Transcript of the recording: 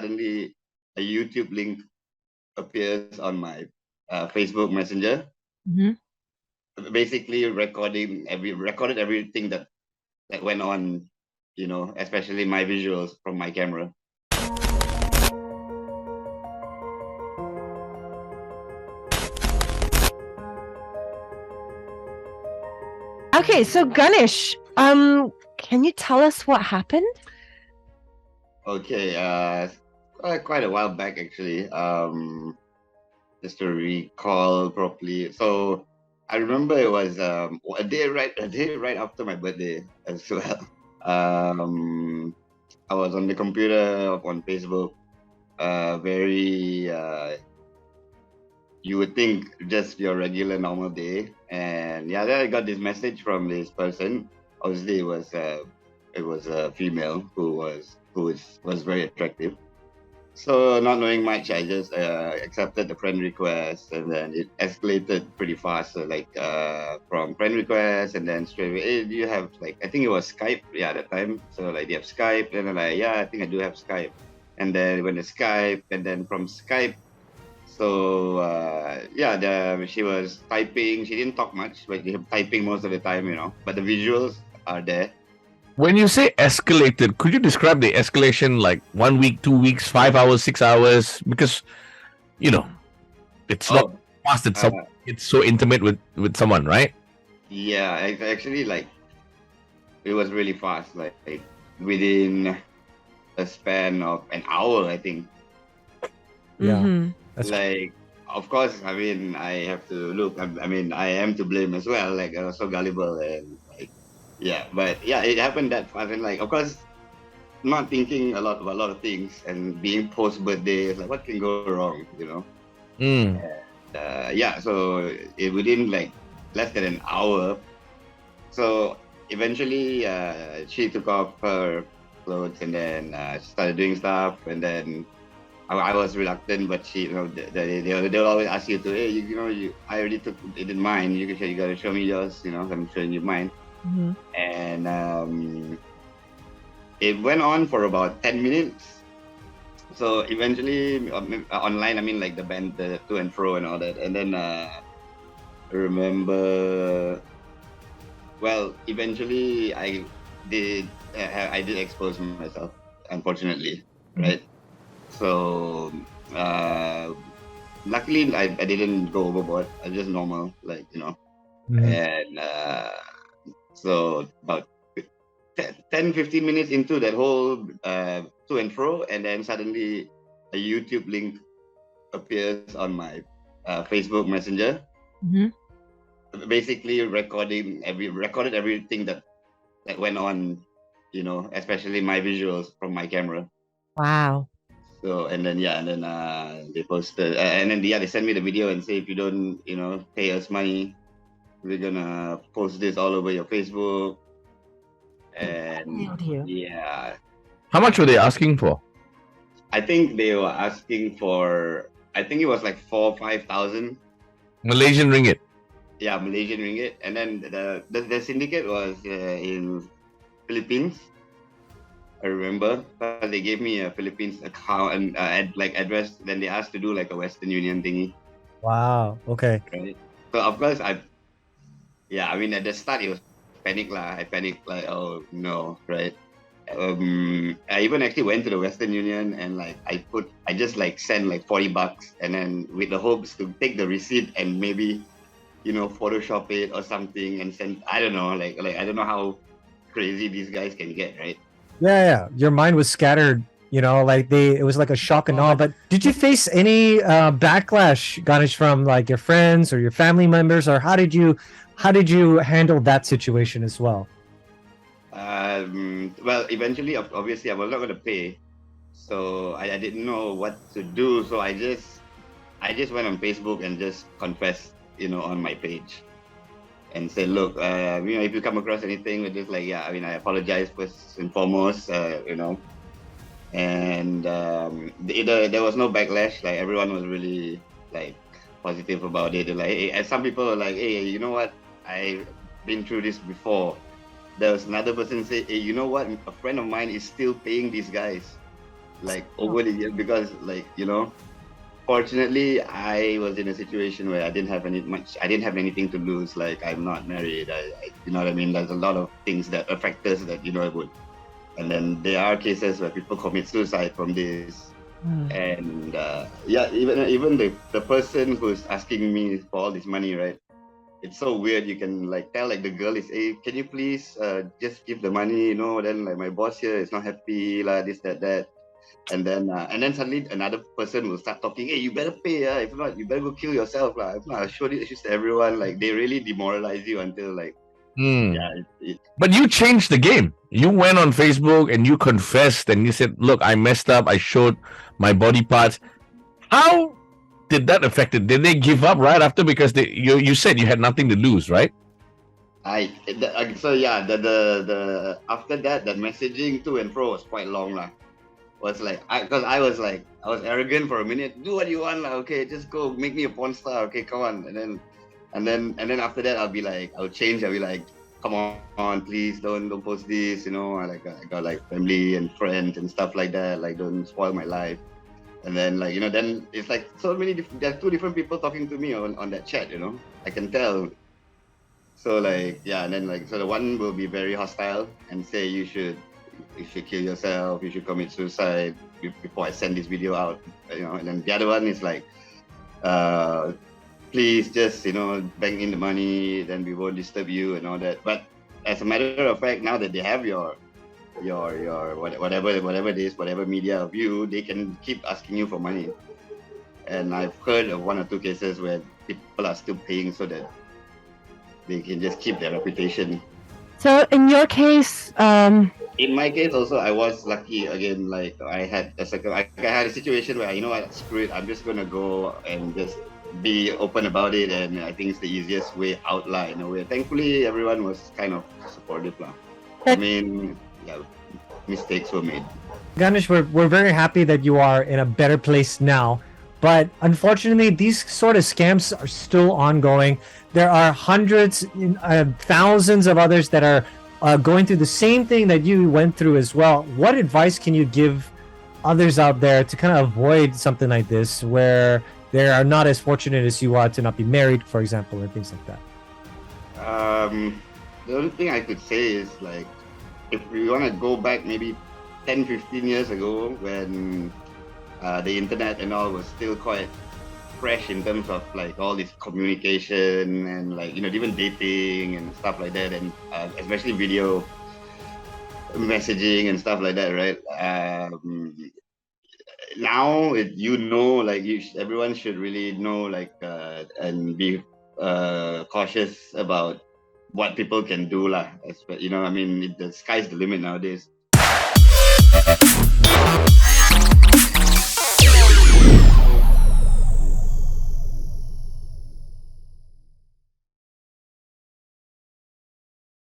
suddenly a YouTube link appears on my Facebook Messenger, basically recorded everything that went on, especially my visuals from my camera. Okay, so Ganesh, can you tell us what happened? Okay, quite a while back actually. Just to recall properly. So I remember it was a day right after my birthday as well. I was on the computer on Facebook. Very you would think just your regular normal day, and yeah, then I got this message from this person. Obviously, it was a female who was very attractive. So not knowing much, I just accepted the friend request, and then it escalated pretty fast. So like from friend request, and then straight away, hey, do you have I think it was Skype, yeah, at the time. So like, do you have Skype? And I'm like, yeah, I think I do have Skype. And then when the Skype, and then from Skype, so she was typing. She didn't talk much, but typing most of the time, But the visuals are there. When you say escalated, could you describe the escalation like 1 week, 2 weeks, 5 hours, 6 hours? Because, it's not fast. It's so intimate with someone, right? Yeah, actually, it was really fast. Like within a span of an hour, I think. Yeah. Of course, I mean, I have to look. I am to blame as well. Like, I was so gullible and yeah, but yeah, it happened that fast, and of course, not thinking about a lot of things, and being post birthday, what can go wrong, Yeah, so within less than an hour, so eventually she took off her clothes and then started doing stuff, and then I was reluctant, but she, they'll always ask you to, hey, I already did mine. You gotta show me yours, I'm showing you mine. Mm-hmm. And it went on for about 10 minutes. So eventually online, the band, the to and fro and all that. And then I remember, well, eventually I did expose myself, unfortunately, right? So luckily I didn't go overboard. I was just normal, and so about 10-15 minutes into that whole to and fro, and then suddenly a YouTube link appears on my Facebook Messenger, basically recorded everything that went on, especially my visuals from my camera. Wow. So and then they posted, and then they sent me the video and say, if you don't pay us money, we're gonna post this all over your Facebook. And yeah. How much were they asking for? I think they were asking for, I think it was like 4,000 or 5,000 Malaysian ringgit. Yeah, Malaysian ringgit. And then the syndicate was in Philippines. I remember they gave me a Philippines account and address. Then they asked to do a Western Union thingy. Wow. Okay. Right. So of course at the start it was panic lah. I panicked oh no, right? I even actually went to the Western Union and I just sent $40 and then with the hopes to take the receipt and maybe Photoshop it or something and send. I don't know, I don't know how crazy these guys can get, right? Yeah. Your mind was scattered. It was like a shock and awe. But did you face any backlash, Ganesh, from your friends or your family members, or how did you handle that situation as well? Well, eventually, obviously, I was not going to pay, so I didn't know what to do. So I just went on Facebook and just confessed, on my page, and said, look, if you come across anything with this, I apologize first and foremost, and there was no backlash. Everyone was really positive about it. And some people were like, hey, you know what? I've been through this before. There was another person say, hey, you know what? A friend of mine is still paying these guys. like over the years, because like, you know, fortunately I was in a situation where I didn't have anything to lose. Like, I'm not married. You know what I mean? There's a lot of things that affect us that, you know, it would. And then there are cases where people commit suicide from this. And yeah, even the person who's asking me for all this money, right? It's so weird. You can like tell like the girl is, hey, can you please just give the money, you know? Then like my boss here is not happy, like this, that. And then suddenly another person will start talking, hey, you better pay, if not you better go kill yourself. If not, I'll show this to everyone. Like, they really demoralize you until like, yeah. But you changed the game. You went on Facebook and you confessed and you said, look, I messed up. I showed my body parts. How did that affect it? Did they give up right after? Because you said you had nothing to lose, right? So yeah, the after that, the messaging to and fro was quite long lah. Was like, because I was arrogant for a minute. Do what you want, like, okay, just go make me a porn star. Okay, come on. And then after that, I'll change. I'll be like, come on, please don't post this. You know, I got like family and friends and stuff like that. Like, don't spoil my life. And then like, you know, then it's like so many. There are two different people talking to me on that chat. You know, I can tell. So like, yeah, and then like, so the one will be very hostile and say you should kill yourself, you should commit suicide before I send this video out, you know. And then the other one is like, please just, you know, bank in the money, then we won't disturb you and all that. But as a matter of fact, now that they have your whatever it is, whatever media of you, they can keep asking you for money. And I've heard of one or two cases where people are still paying so that they can just keep their reputation. So in your case, in my case also, I was lucky again. Like, I had a situation where, you know what, screw it, I'm just gonna go and just be open about it, and I think it's the easiest way out lah, in a way. Thankfully, everyone was kind of supportive lah. I mean, yeah, mistakes were made. Ganesh, we're very happy that you are in a better place now. But unfortunately, these sort of scams are still ongoing. There are hundreds, thousands of others that are going through the same thing that you went through as well. What advice can you give others out there to kind of avoid something like this, where they are not as fortunate as you are to not be married, for example, and things like that? The only thing I could say is, like, if we want to go back maybe 10, 15 years ago, when the internet and all was still quite fresh in terms of like all this communication and like, you know, even dating and stuff like that, and especially video messaging and stuff like that, right? Now, you know, like, everyone should really know, like, and be cautious about what people can do lah. You know, I mean, the sky's the limit nowadays.